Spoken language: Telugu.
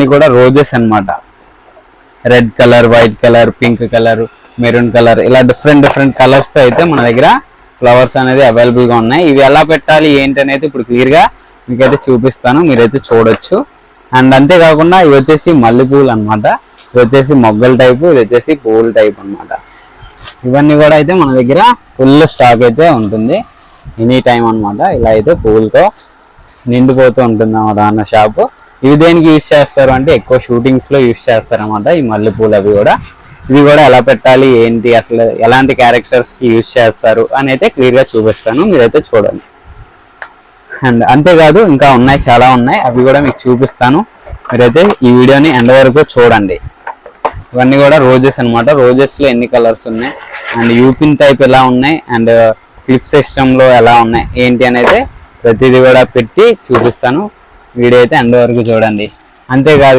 ఇది కూడా రోజెస్ అన్నమాట. Red colour, white colour, pink colour, maroon colour, ఇలా డిఫరెంట్ కలర్స్ తో అయితే మన దగ్గర ఫ్లవర్స్ అనేది అవైలబుల్ గా ఉన్నాయి. ఇవి ఎలా పెట్టాలి ఏంటి అనేది ఇప్పుడు క్లియర్ గా మీకైతే చూపిస్తాను, మీరైతే చూడొచ్చు. అండ్ అంతేకాకుండా ఇవి వచ్చేసి మల్లెపూలు అన్నమాట. ఇది వచ్చేసి మొగ్గల టైపు, ఇది వచ్చేసి పూల టైప్ అన్నమాట. ఇవన్నీ కూడా అయితే మన దగ్గర ఫుల్ స్టాక్ అయితే ఉంటుంది ఎనీ టైం అన్నమాట. ఇలా అయితే పూలతో నిండిపోతూ ఉంటుంది అన్నమాట అన్న షాపు. ఇవి దేనికి యూజ్ చేస్తారు అంటే ఎక్కువ షూటింగ్స్ లో యూజ్ చేస్తారు అన్నమాట ఈ మల్లెపూలు. అవి కూడా ఇవి కూడా ఎలా పెట్టాలి ఏంటి, అసలు ఎలాంటి క్యారెక్టర్స్ కి యూజ్ చేస్తారు అని అయితే క్లియర్ గా చూపిస్తాను, మీరైతే చూడండి. అండ్ అంతేకాదు ఇంకా ఉన్నాయి, చాలా ఉన్నాయి, అవి కూడా మీకు చూపిస్తాను. మీరైతే ఈ వీడియోని ఎండ్ వరకు చూడండి. ఇవన్నీ కూడా రోజెస్ అన్నమాట. రోజెస్ లో ఎన్ని కలర్స్ ఉన్నాయి అండ్ యూపిన్ టైప్ ఎలా ఉన్నాయి అండ్ క్లిప్ సిస్టమ్ లో ఎలా ఉన్నాయి ఏంటి అనేది ప్రతిదీ కూడా పెట్టి చూపిస్తాను. వీడియో అయితే ఎండ్ వరకు చూడండి. అంతేకాదు